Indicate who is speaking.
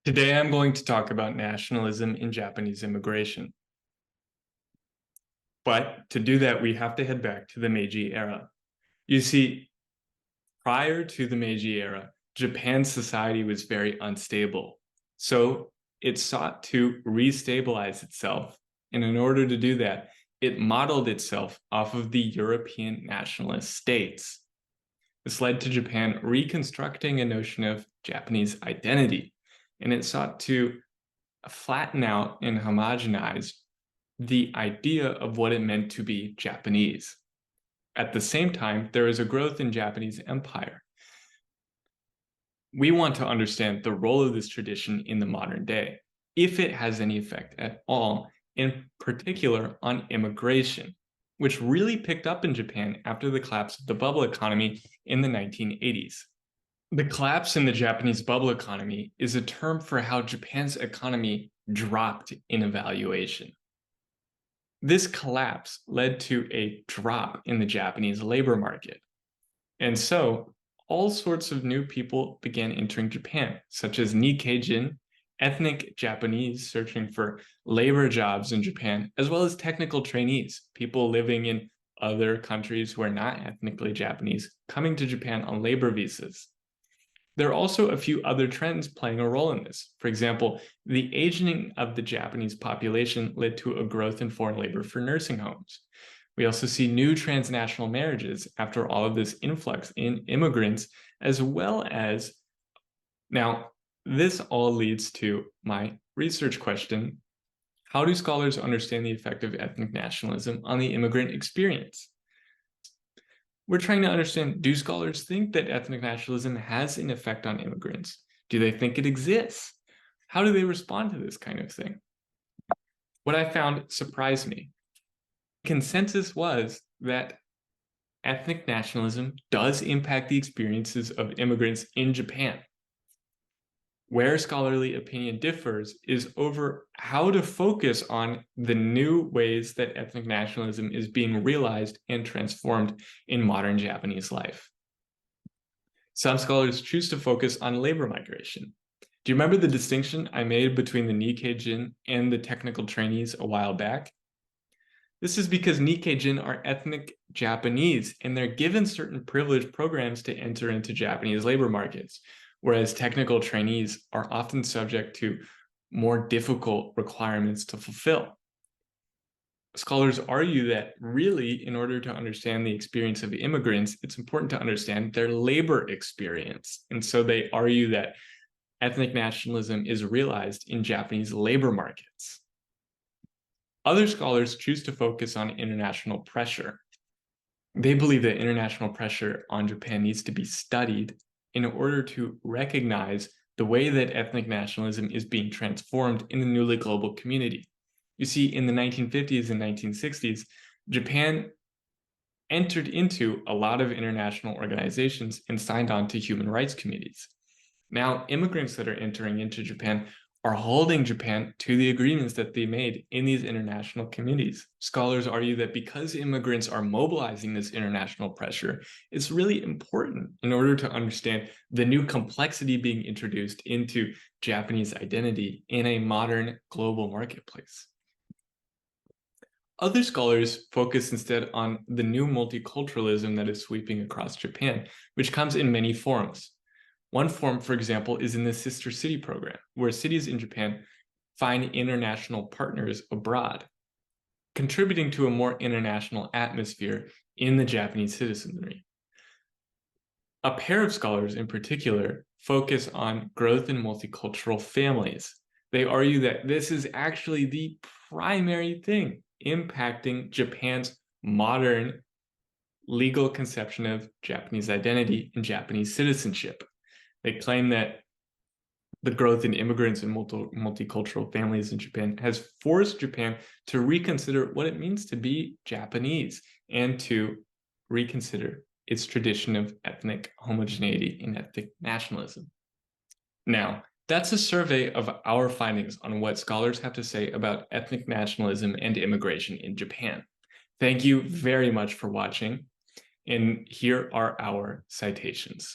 Speaker 1: Today, I'm going to talk about nationalism in Japanese immigration. But to do that, we have to head back to the Meiji era. You see, prior to the Meiji era, Japan's society was very unstable. So it sought to restabilize itself. And in order to do that, it modeled itself off of the European nationalist states. This led to Japan reconstructing a notion of Japanese identity, and it sought to flatten out and homogenize the idea of what it meant to be Japanese. At the same time, there is a growth in Japanese empire. We want to understand the role of this tradition in the modern day, if it has any effect at all, in particular on immigration, which really picked up in Japan after the collapse of the bubble economy in the 1980s. The collapse in the Japanese bubble economy is a term for how Japan's economy dropped in evaluation. This collapse led to a drop in the Japanese labor market. And so all sorts of new people began entering Japan, such as Nikkei-jin, ethnic Japanese searching for labor jobs in Japan, as well as technical trainees, people living in other countries who are not ethnically Japanese, coming to Japan on labor visas. There are also a few other trends playing a role in this. For example, the aging of the Japanese population led to a growth in foreign labor for nursing homes. We also see new transnational marriages after all of this influx in immigrants, as well as, now, this all leads to my research question. How do scholars understand the effect of ethnic nationalism on the immigrant experience? We're trying to understand, do scholars think that ethnic nationalism has an effect on immigrants? Do they think it exists? How do they respond to this kind of thing? What I found surprised me. Consensus was that ethnic nationalism does impact the experiences of immigrants in Japan. Where scholarly opinion differs is over how to focus on the new ways that ethnic nationalism is being realized and transformed in modern Japanese life. Some scholars choose to focus on labor migration. Do you remember the distinction I made between the Nikkei-jin and the technical trainees a while back? This is because Nikkei-jin are ethnic Japanese, and they're given certain privileged programs to enter into Japanese labor markets, whereas technical trainees are often subject to more difficult requirements to fulfill. Scholars argue that really, in order to understand the experience of immigrants, it's important to understand their labor experience. And so they argue that ethnic nationalism is realized in Japanese labor markets. Other scholars choose to focus on international pressure. They believe that international pressure on Japan needs to be studied in order to recognize the way that ethnic nationalism is being transformed in the newly global community. You see, in the 1950s and 1960s, Japan entered into a lot of international organizations and signed on to human rights committees. Now, immigrants that are entering into Japan are holding Japan to the agreements that they made in these international communities. Scholars argue that because immigrants are mobilizing this international pressure, it's really important in order to understand the new complexity being introduced into Japanese identity in a modern global marketplace. Other scholars focus instead on the new multiculturalism that is sweeping across Japan, which comes in many forms. One form, for example, is in the Sister City program, where cities in Japan find international partners abroad, contributing to a more international atmosphere in the Japanese citizenry. A pair of scholars in particular focus on growth in multicultural families. They argue that this is actually the primary thing impacting Japan's modern legal conception of Japanese identity and Japanese citizenship. They claim that the growth in immigrants and multicultural families in Japan has forced Japan to reconsider what it means to be Japanese and to reconsider its tradition of ethnic homogeneity and ethnic nationalism. Now, that's a survey of our findings on what scholars have to say about ethnic nationalism and immigration in Japan. Thank you very much for watching, and here are our citations.